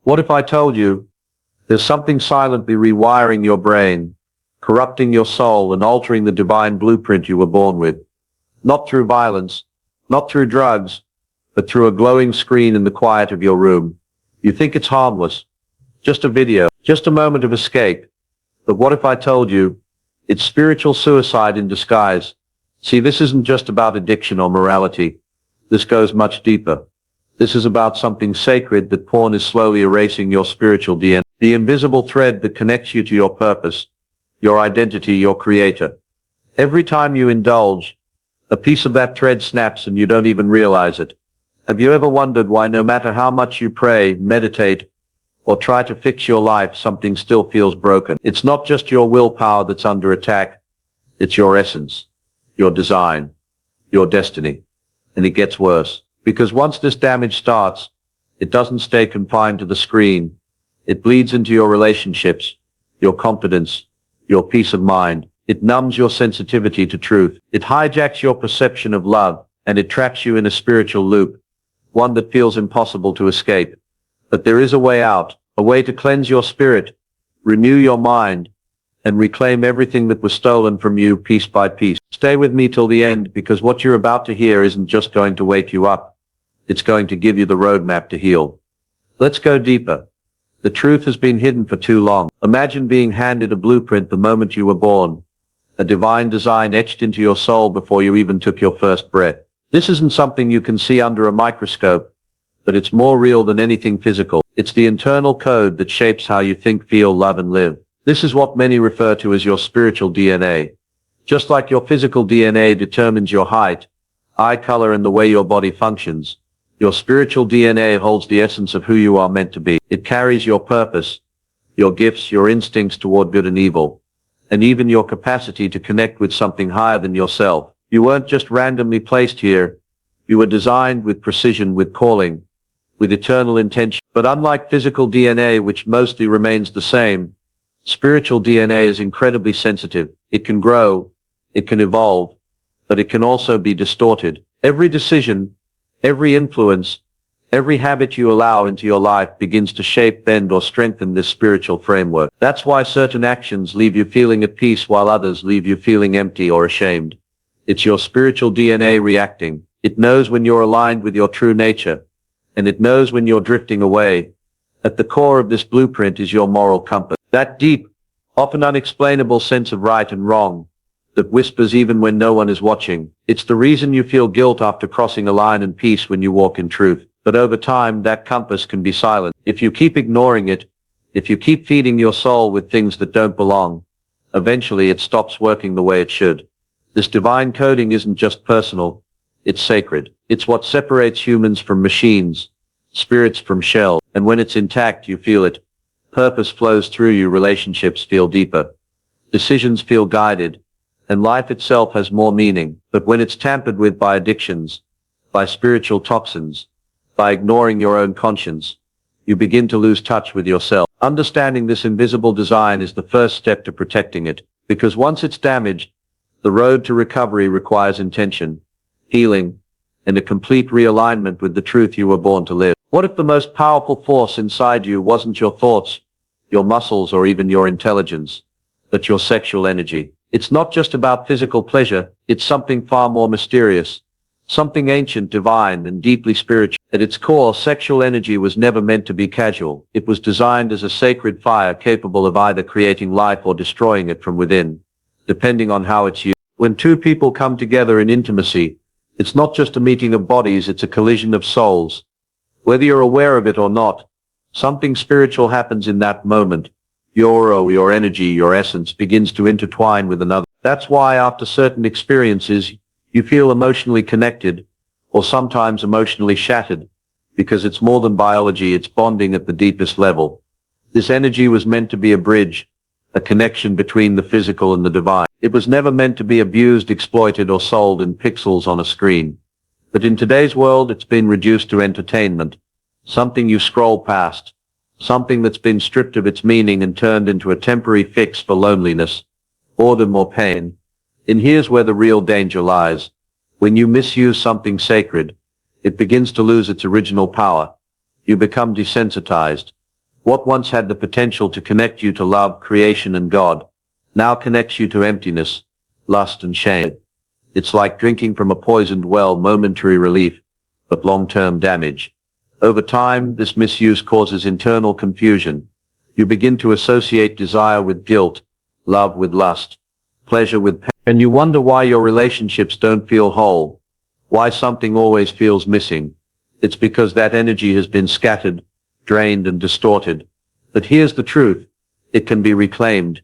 What if I told you there's something silently rewiring your brain, corrupting your soul and altering the divine blueprint you were born with? Not through violence, not through drugs, but through a glowing screen in the quiet of your room. You think it's harmless, just a video, just a moment of escape. But what if I told you it's spiritual suicide in disguise? See, this isn't just about addiction or morality. This goes much deeper. This is about something sacred that porn is slowly erasing your spiritual DNA, the invisible thread that connects you to your purpose, your identity, your creator. Every time you indulge, a piece of that thread snaps and you don't even realize it. Have you ever wondered why no matter how much you pray, meditate, or try to fix your life, something still feels broken? It's not just your willpower that's under attack. It's your essence, your design, your destiny. And it gets worse. Because once this damage starts, it doesn't stay confined to the screen. It bleeds into your relationships, your confidence, your peace of mind. It numbs your sensitivity to truth. It hijacks your perception of love, and it traps you in a spiritual loop, one that feels impossible to escape. But there is a way out, a way to cleanse your spirit, renew your mind, and reclaim everything that was stolen from you piece by piece. Stay with me till the end, because what you're about to hear isn't just going to wake you up. It's going to give you the roadmap to heal. Let's go deeper. The truth has been hidden for too long. Imagine being handed a blueprint the moment you were born, a divine design etched into your soul before you even took your first breath. This isn't something you can see under a microscope, but it's more real than anything physical. It's the internal code that shapes how you think, feel, love, and live. This is what many refer to as your spiritual DNA. Just like your physical DNA determines your height, eye color, and the way your body functions, your spiritual DNA holds the essence of who you are meant to be. It carries your purpose, your gifts, your instincts toward good and evil, and even your capacity to connect with something higher than yourself. You weren't just randomly placed here. You were designed with precision, with calling, with eternal intention. But unlike physical DNA, which mostly remains the same, spiritual DNA is incredibly sensitive. It can grow, it can evolve, but it can also be distorted. Every decision, every influence, every habit you allow into your life begins to shape, bend, or strengthen this spiritual framework. That's why certain actions leave you feeling at peace while others leave you feeling empty or ashamed. It's your spiritual DNA reacting. It knows when you're aligned with your true nature, and it knows when you're drifting away. At the core of this blueprint is your moral compass. That deep, often unexplainable sense of right and wrong that whispers even when no one is watching. It's the reason you feel guilt after crossing a line, and peace when you walk in truth. But over time, that compass can be silent. If you keep ignoring it, if you keep feeding your soul with things that don't belong, eventually it stops working the way it should. This divine coding isn't just personal, it's sacred. It's what separates humans from machines, spirits from shells. And when it's intact, you feel it. Purpose flows through you, relationships feel deeper, decisions feel guided, and life itself has more meaning. But when it's tampered with by addictions, by spiritual toxins, by ignoring your own conscience, you begin to lose touch with yourself. Understanding this invisible design is the first step to protecting it, because once it's damaged, the road to recovery requires intention, healing, and a complete realignment with the truth you were born to live. What if the most powerful force inside you wasn't your thoughts, your muscles, or even your intelligence, but your sexual energy? It's not just about physical pleasure, it's something far more mysterious, something ancient, divine, and deeply spiritual. At its core, sexual energy was never meant to be casual. It was designed as a sacred fire capable of either creating life or destroying it from within, depending on how it's used. When two people come together in intimacy, it's not just a meeting of bodies, it's a collision of souls. Whether you're aware of it or not, something spiritual happens in that moment. Your energy, your essence begins to intertwine with another. That's why after certain experiences, you feel emotionally connected, or sometimes emotionally shattered, because it's more than biology, it's bonding at the deepest level. This energy was meant to be a bridge, a connection between the physical and the divine. It was never meant to be abused, exploited, or sold in pixels on a screen. But in today's world, it's been reduced to entertainment, something you scroll past, something that's been stripped of its meaning and turned into a temporary fix for loneliness, boredom, or pain. And here's where the real danger lies. When you misuse something sacred, it begins to lose its original power. You become desensitized, What once had the potential to connect you to love, creation, and God, now connects you to emptiness, lust, and shame. It's like drinking from a poisoned well, momentary relief, but long-term damage. Over time, this misuse causes internal confusion. You begin to associate desire with guilt, love with lust, pleasure with pain, and you wonder why your relationships don't feel whole, why something always feels missing. It's because that energy has been scattered, drained, and distorted. But here's the truth. It can be reclaimed.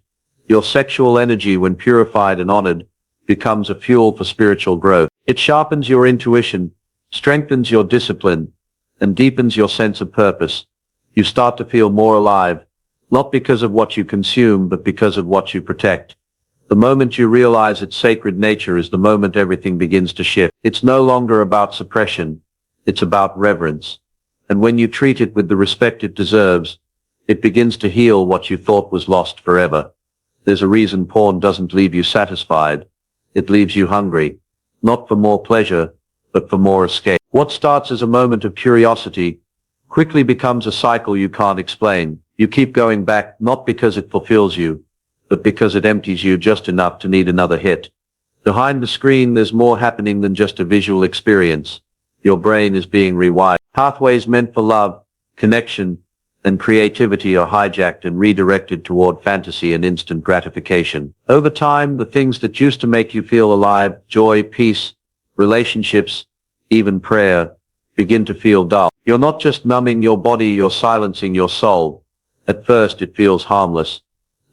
Your sexual energy, when purified and honored, becomes a fuel for spiritual growth. It sharpens your intuition, strengthens your discipline, and deepens your sense of purpose. You start to feel more alive, not because of what you consume, but because of what you protect. The moment you realize its sacred nature is the moment everything begins to shift. It's no longer about suppression. It's about reverence. And when you treat it with the respect it deserves, it begins to heal what you thought was lost forever. There's a reason porn doesn't leave you satisfied. It leaves you hungry, not for more pleasure, but for more escape. What starts as a moment of curiosity quickly becomes a cycle you can't explain. You keep going back, not because it fulfills you, but because it empties you just enough to need another hit. Behind the screen, there's more happening than just a visual experience. Your brain is being rewired. Pathways meant for love, connection, and creativity are hijacked and redirected toward fantasy and instant gratification. Over time, the things that used to make you feel alive, joy, peace, relationships, even prayer, begin to feel dull. You're not just numbing your body, you're silencing your soul. At first it feels harmless,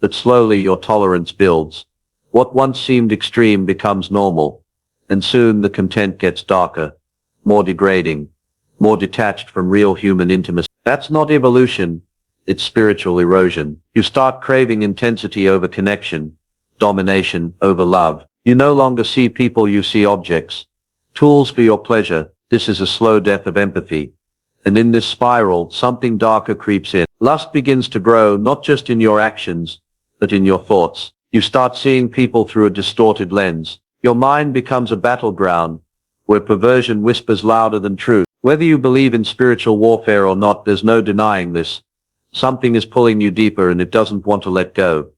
but slowly your tolerance builds. What once seemed extreme becomes normal, and soon the content gets darker, more degrading, more detached from real human intimacy. That's not evolution, it's spiritual erosion. You start craving intensity over connection, domination over love. You no longer see people, you see objects, tools for your pleasure. This is a slow death of empathy. And in this spiral, something darker creeps in. Lust begins to grow, not just in your actions, but in your thoughts. You start seeing people through a distorted lens. Your mind becomes a battleground, where perversion whispers louder than truth. Whether you believe in spiritual warfare or not, there's no denying this. Something is pulling you deeper and it doesn't want to let go.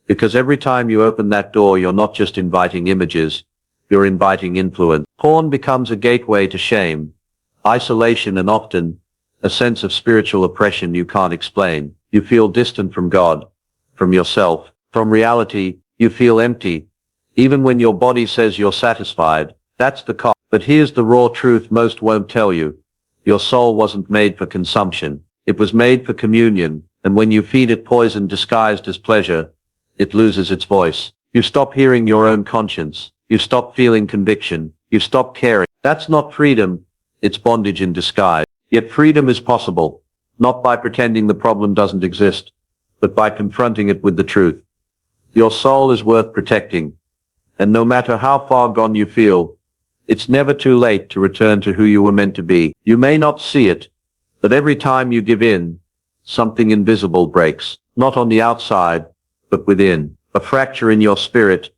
Because every time you open that door, you're not just inviting images, you're inviting influence. Porn becomes a gateway to shame, isolation, and often a sense of spiritual oppression you can't explain. You feel distant from God, from yourself, from reality. You feel empty, even when your body says you're satisfied. That's the cost. But here's the raw truth most won't tell you. Your soul wasn't made for consumption. It was made for communion, and when you feed it poison disguised as pleasure, it loses its voice. You stop hearing your own conscience. You stop feeling conviction. You stop caring. That's not freedom. It's bondage in disguise. Yet freedom is possible, not by pretending the problem doesn't exist, but by confronting it with the truth. Your soul is worth protecting, and no matter how far gone you feel, it's never too late to return to who you were meant to be. You may not see it, but every time you give in, something invisible breaks, not on the outside, but within. A fracture in your spirit,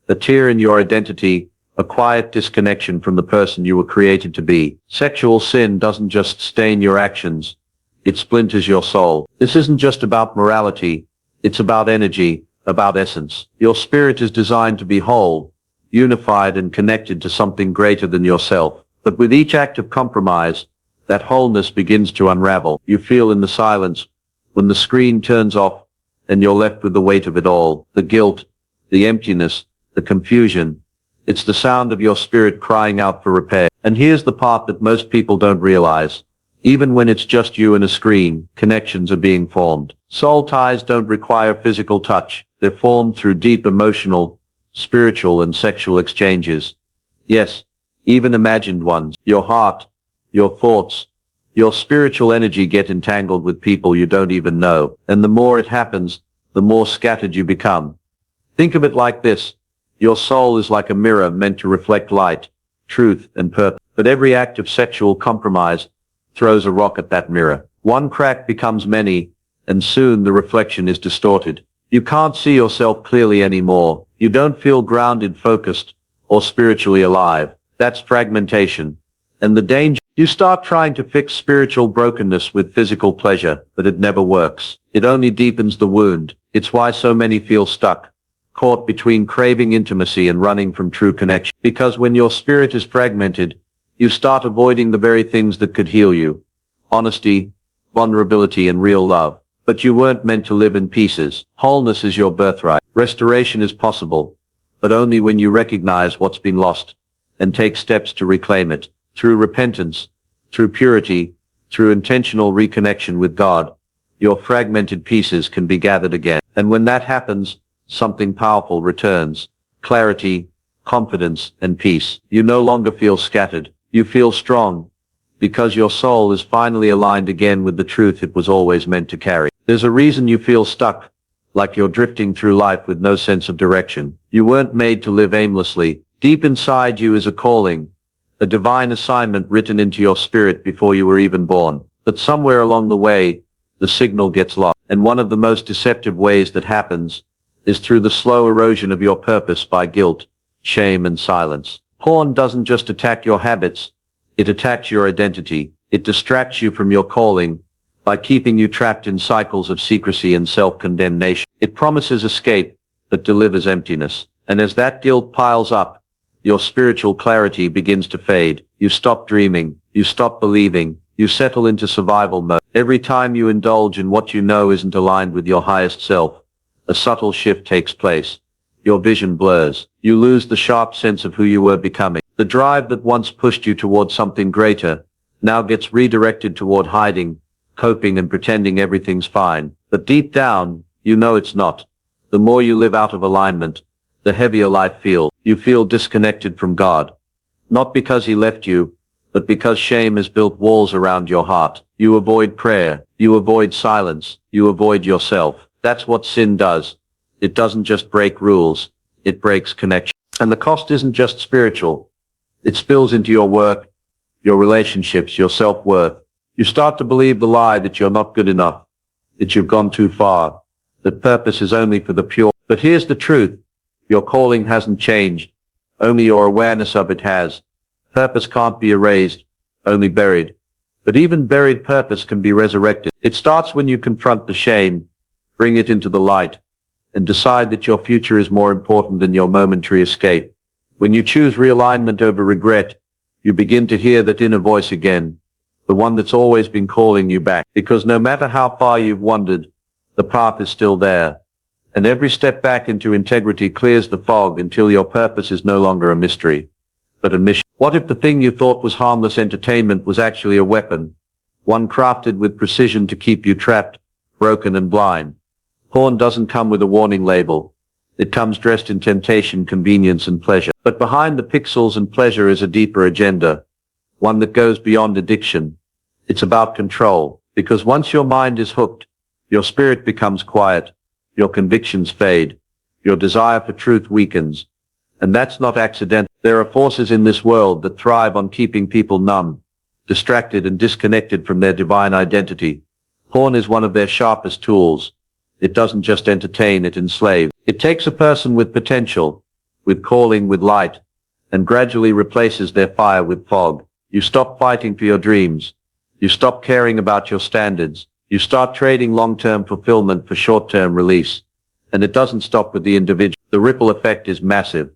a tear in your identity, a quiet disconnection from the person you were created to be. Sexual sin doesn't just stain your actions, it splinters your soul. This isn't just about morality, it's about energy, about essence. Your spirit is designed to be whole, unified, and connected to something greater than yourself. But with each act of compromise, that wholeness begins to unravel. You feel in the silence, when the screen turns off, and you're left with the weight of it all. The guilt, the emptiness, the confusion. It's the sound of your spirit crying out for repair. And here's the part that most people don't realize. Even when it's just you and a screen, connections are being formed. Soul ties don't require physical touch. They're formed through deep emotional, spiritual, and sexual exchanges. Yes, even imagined ones. Your heart, your thoughts, your spiritual energy get entangled with people you don't even know. And the more it happens, the more scattered you become. Think of it like this. Your soul is like a mirror meant to reflect light, truth, and purpose. But every act of sexual compromise throws a rock at that mirror. One crack becomes many, and soon the reflection is distorted. You can't see yourself clearly anymore. You don't feel grounded, focused, or spiritually alive. That's fragmentation. And the danger, you start trying to fix spiritual brokenness with physical pleasure, but it never works. It only deepens the wound. It's why so many feel stuck, caught between craving intimacy and running from true connection. Because when your spirit is fragmented, you start avoiding the very things that could heal you. Honesty, vulnerability, and real love. But you weren't meant to live in pieces. Wholeness is your birthright. Restoration is possible, but only when you recognize what's been lost and take steps to reclaim it. Through repentance, through purity, through intentional reconnection with God, your fragmented pieces can be gathered again. And when that happens, something powerful returns. Clarity, confidence, and peace. You no longer feel scattered. You feel strong, because your soul is finally aligned again with the truth it was always meant to carry. There's a reason you feel stuck, like you're drifting through life with no sense of direction. You weren't made to live aimlessly. Deep inside you is a calling, a divine assignment written into your spirit before you were even born. But somewhere along the way, the signal gets lost. And one of the most deceptive ways that happens is through the slow erosion of your purpose by guilt, shame, and silence. Porn doesn't just attack your habits, it attacks your identity. It distracts you from your calling by keeping you trapped in cycles of secrecy and self-condemnation. It promises escape, but delivers emptiness. And as that guilt piles up, your spiritual clarity begins to fade. You stop dreaming, you stop believing, you settle into survival mode. Every time you indulge in what you know isn't aligned with your highest self, a subtle shift takes place. Your vision blurs. You lose the sharp sense of who you were becoming. The drive that once pushed you toward something greater now gets redirected toward hiding, coping, and pretending everything's fine. But deep down, you know it's not. The more you live out of alignment, the heavier life feels. You feel disconnected from God. Not because he left you, but because shame has built walls around your heart. You avoid prayer. You avoid silence. You avoid yourself. That's what sin does. It doesn't just break rules. It breaks connection. And the cost isn't just spiritual. It spills into your work, your relationships, your self-worth. You start to believe the lie that you're not good enough, that you've gone too far, that purpose is only for the pure. But here's the truth. Your calling hasn't changed. Only your awareness of it has. Purpose can't be erased, only buried. But even buried purpose can be resurrected. It starts when you confront the shame, bring it into the light, and decide that your future is more important than your momentary escape. When you choose realignment over regret, you begin to hear that inner voice again, the one that's always been calling you back. Because no matter how far you've wandered, the path is still there. And every step back into integrity clears the fog until your purpose is no longer a mystery, but a mission. What if the thing you thought was harmless entertainment was actually a weapon, one crafted with precision to keep you trapped, broken, and blind? Porn doesn't come with a warning label. It comes dressed in temptation, convenience, and pleasure. But behind the pixels and pleasure is a deeper agenda, one that goes beyond addiction. It's about control, because once your mind is hooked, your spirit becomes quiet, your convictions fade, your desire for truth weakens. And that's not accidental. There are forces in this world that thrive on keeping people numb, distracted, and disconnected from their divine identity. Porn is one of their sharpest tools. It doesn't just entertain, it enslaves. It takes a person with potential, with calling, with light, and gradually replaces their fire with fog. You stop fighting for your dreams. You stop caring about your standards. You start trading long-term fulfillment for short-term release. And it doesn't stop with the individual. The ripple effect is massive.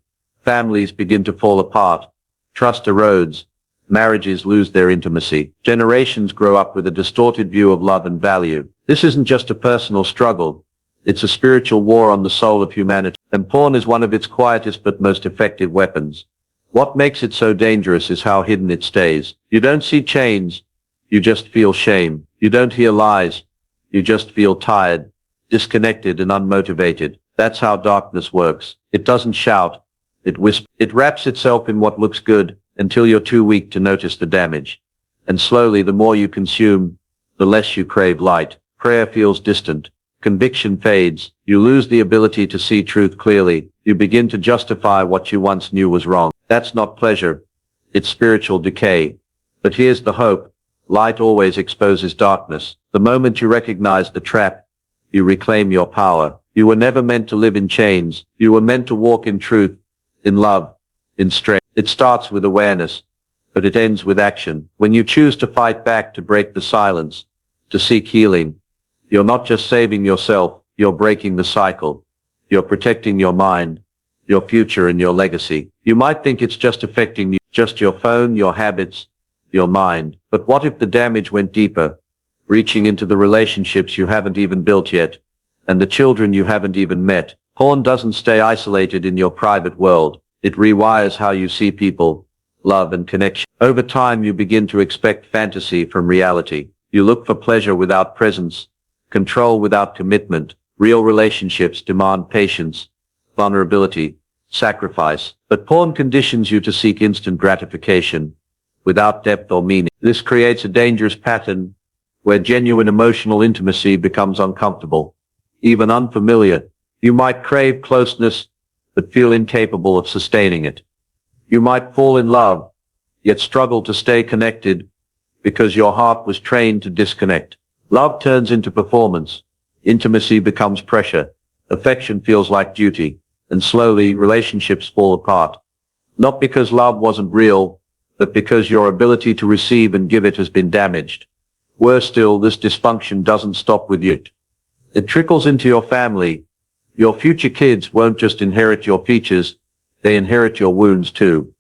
Families begin to fall apart. Trust erodes. Marriages lose their intimacy. Generations grow up with a distorted view of love and value. This isn't just a personal struggle. It's a spiritual war on the soul of humanity. And porn is one of its quietest but most effective weapons. What makes it so dangerous is how hidden it stays. You don't see chains. You just feel shame. You don't hear lies. You just feel tired, disconnected, and unmotivated. That's how darkness works. It doesn't shout. It whispers. It wraps itself in what looks good until you're too weak to notice the damage. And slowly, the more you consume, the less you crave light. Prayer feels distant. Conviction fades. You lose the ability to see truth clearly. You begin to justify what you once knew was wrong. That's not pleasure. It's spiritual decay. But here's the hope. Light always exposes darkness. The moment you recognize the trap, you reclaim your power. You were never meant to live in chains. You were meant to walk in truth, in love, in strength. It starts with awareness. but it ends with action. When you choose to fight back, to break the silence, to seek healing, you're not just saving yourself, you're breaking the cycle. You're protecting your mind, your future, and your legacy. You might think it's just affecting you, just your phone, your habits, your mind. But what if the damage went deeper, reaching into the relationships you haven't even built yet, and the children you haven't even met? Porn doesn't stay isolated in your private world. It rewires how you see people, love, and connection. Over time, you begin to expect fantasy from reality. You look for pleasure without presence, control without commitment. Real relationships demand patience, vulnerability, sacrifice. But porn conditions you to seek instant gratification, without depth or meaning. This creates a dangerous pattern where genuine emotional intimacy becomes uncomfortable, even unfamiliar. You might crave closeness, but feel incapable of sustaining it. You might fall in love, yet struggle to stay connected because your heart was trained to disconnect. Love turns into performance. Intimacy becomes pressure. Affection feels like duty. And slowly, relationships fall apart. Not because love wasn't real, but because your ability to receive and give it has been damaged. Worse still, this dysfunction doesn't stop with you. It trickles into your family. Your future kids won't just inherit your features, they inherit your wounds too.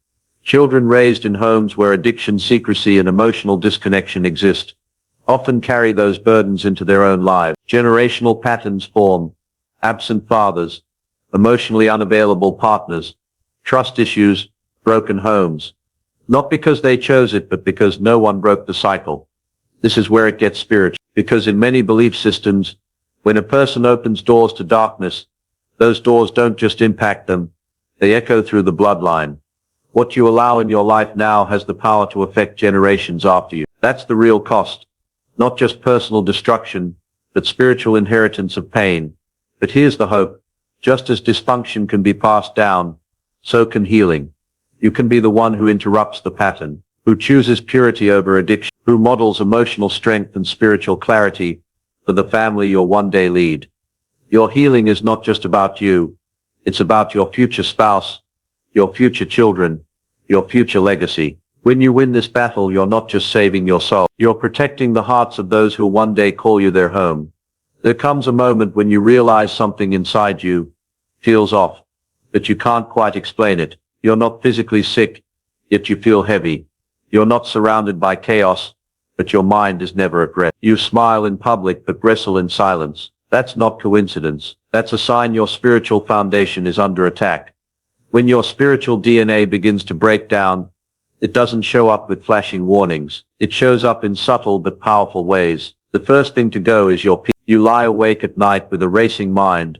Children raised in homes where addiction, secrecy, and emotional disconnection exist often carry those burdens into their own lives. Generational patterns form: absent fathers, emotionally unavailable partners, trust issues, broken homes. Not because they chose it, but because no one broke the cycle. This is where it gets spiritual, because in many belief systems, when a person opens doors to darkness, those doors don't just impact them, they echo through the bloodline. What you allow in your life now has the power to affect generations after you. That's the real cost. Not just personal destruction, but spiritual inheritance of pain. But here's the hope. Just as dysfunction can be passed down, so can healing. You can be the one who interrupts the pattern, who chooses purity over addiction, who models emotional strength and spiritual clarity for the family you'll one day lead. Your healing is not just about you. It's about your future spouse, your future children, your future legacy. When you win this battle, you're not just saving your soul. You're protecting the hearts of those who one day call you their home. There comes a moment when you realize something inside you feels off, but you can't quite explain it. You're not physically sick, yet you feel heavy. You're not surrounded by chaos, but your mind is never at rest. You smile in public but wrestle in silence. That's not coincidence. That's a sign your spiritual foundation is under attack. When your spiritual DNA begins to break down, it doesn't show up with flashing warnings. It shows up in subtle but powerful ways. The first thing to go is your peace. You lie awake at night with a racing mind,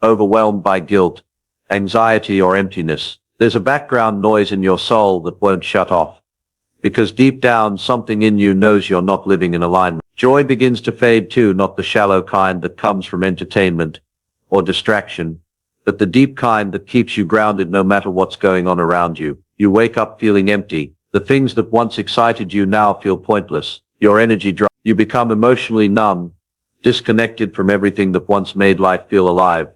overwhelmed by guilt, anxiety, or emptiness. There's a background noise in your soul that won't shut off, because deep down something in you knows you're not living in alignment. Joy begins to fade too, not the shallow kind that comes from entertainment or distraction, but the deep kind that keeps you grounded no matter what's going on around you. You wake up feeling empty. The things that once excited you now feel pointless. Your energy drops. You become emotionally numb, disconnected from everything that once made life feel alive.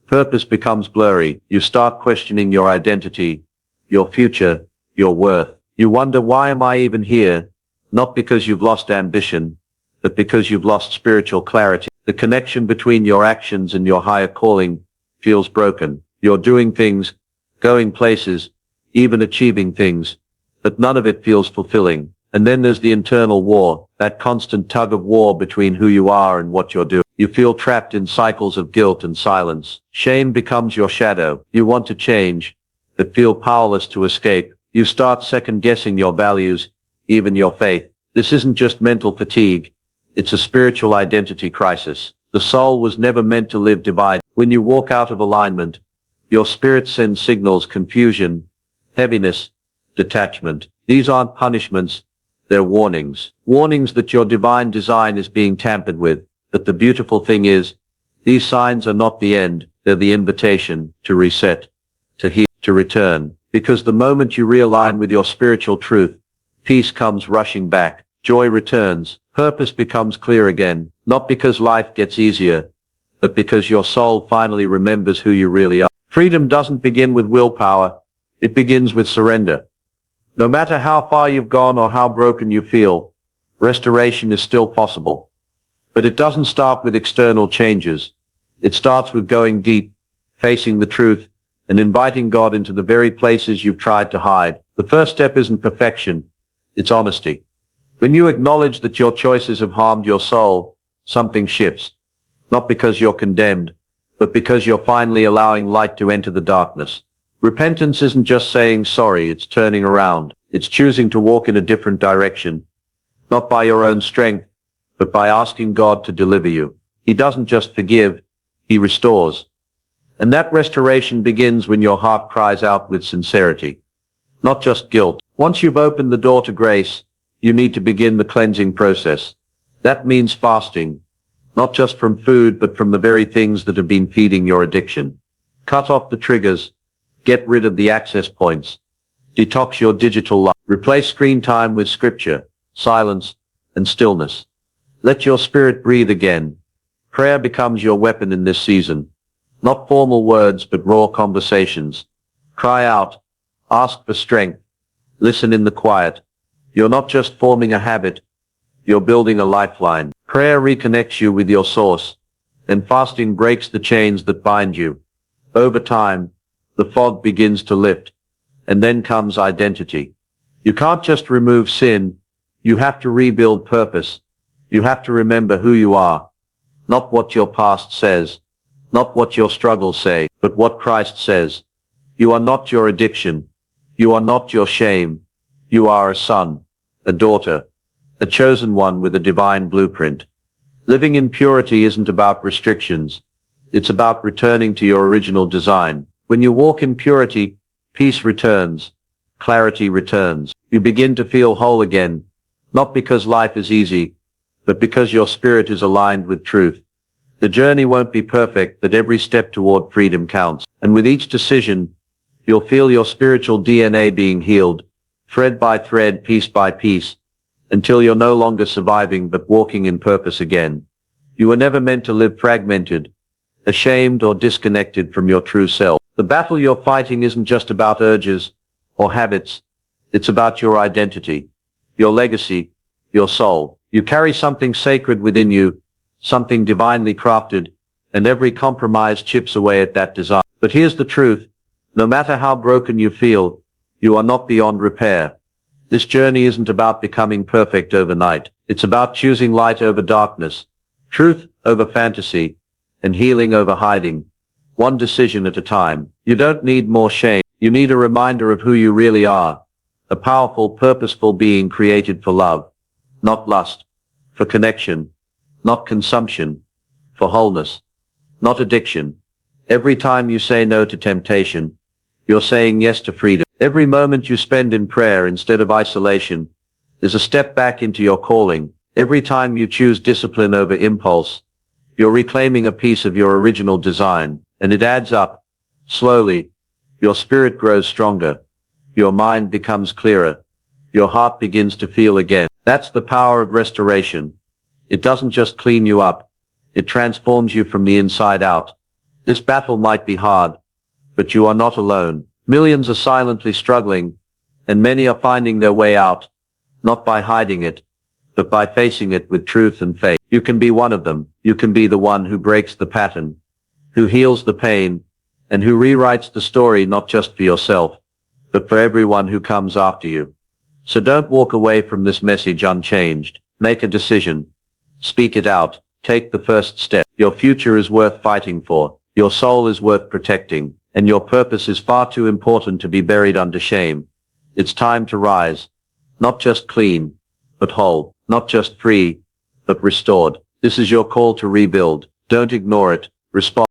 Purpose becomes blurry. You start questioning your identity, your future, your worth. You wonder, why am I even here? Not because you've lost ambition, but because you've lost spiritual clarity. The connection between your actions and your higher calling feels broken. You're doing things, going places, even achieving things, but none of it feels fulfilling. And then there's the internal war, that constant tug of war between who you are and what you're doing. You feel trapped in cycles of guilt and silence. Shame becomes your shadow. You want to change, but feel powerless to escape. You start second-guessing your values, even your faith. This isn't just mental fatigue. It's a spiritual identity crisis. The soul was never meant to live divided. When you walk out of alignment, your spirit sends signals: confusion, heaviness, detachment. These aren't punishments, they're warnings. Warnings that your divine design is being tampered with. But the beautiful thing is, these signs are not the end, they're the invitation to reset, to heal, to return. Because the moment you realign with your spiritual truth, peace comes rushing back, joy returns, purpose becomes clear again, not because life gets easier, but because your soul finally remembers who you really are. Freedom doesn't begin with willpower, it begins with surrender. No matter how far you've gone or how broken you feel, restoration is still possible. But it doesn't start with external changes. It starts with going deep, facing the truth, and inviting God into the very places you've tried to hide. The first step isn't perfection, it's honesty. When you acknowledge that your choices have harmed your soul, something shifts. Not because you're condemned, but because you're finally allowing light to enter the darkness. Repentance isn't just saying sorry, it's turning around. It's choosing to walk in a different direction. Not by your own strength, but by asking God to deliver you. He doesn't just forgive, He restores. And that restoration begins when your heart cries out with sincerity, not just guilt. Once you've opened the door to grace, you need to begin the cleansing process. That means fasting, not just from food, but from the very things that have been feeding your addiction. Cut off the triggers, get rid of the access points, detox your digital life, replace screen time with scripture, silence, and stillness. Let your spirit breathe again. Prayer becomes your weapon in this season. Not formal words, but raw conversations. Cry out, ask for strength, listen in the quiet. You're not just forming a habit, you're building a lifeline. Prayer reconnects you with your source, and fasting breaks the chains that bind you. Over time, the fog begins to lift, and then comes identity. You can't just remove sin, you have to rebuild purpose. You have to remember who you are, not what your past says, not what your struggles say, but what Christ says. You are not your addiction. You are not your shame. You are a son, a daughter, a chosen one with a divine blueprint. Living in purity isn't about restrictions. It's about returning to your original design. When you walk in purity, peace returns, clarity returns. You begin to feel whole again, not because life is easy, but because your spirit is aligned with truth. The journey won't be perfect, but every step toward freedom counts. And with each decision, you'll feel your spiritual DNA being healed, thread by thread, piece by piece, until you're no longer surviving but walking in purpose again. You were never meant to live fragmented, ashamed or disconnected from your true self. The battle you're fighting isn't just about urges or habits. It's about your identity, your legacy, your soul. You carry something sacred within you, something divinely crafted, and every compromise chips away at that desire. But here's the truth. No matter how broken you feel, you are not beyond repair. This journey isn't about becoming perfect overnight. It's about choosing light over darkness, truth over fantasy, and healing over hiding. One decision at a time. You don't need more shame. You need a reminder of who you really are. A powerful, purposeful being created for love, not lust, for connection, not consumption, for wholeness, not addiction. Every time you say no to temptation, you're saying yes to freedom. Every moment you spend in prayer instead of isolation is a step back into your calling. Every time you choose discipline over impulse, you're reclaiming a piece of your original design, and it adds up. Slowly, your spirit grows stronger, your mind becomes clearer, your heart begins to feel again. That's the power of restoration. It doesn't just clean you up, it transforms you from the inside out. This battle might be hard, but you are not alone. Millions are silently struggling, and many are finding their way out, not by hiding it, but by facing it with truth and faith. You can be one of them. You can be the one who breaks the pattern, who heals the pain, and who rewrites the story not just for yourself, but for everyone who comes after you. So don't walk away from this message unchanged. Make a decision. Speak it out. Take the first step. Your future is worth fighting for. Your soul is worth protecting. And your purpose is far too important to be buried under shame. It's time to rise. Not just clean, but whole. Not just free, but restored. This is your call to rebuild. Don't ignore it. Respond.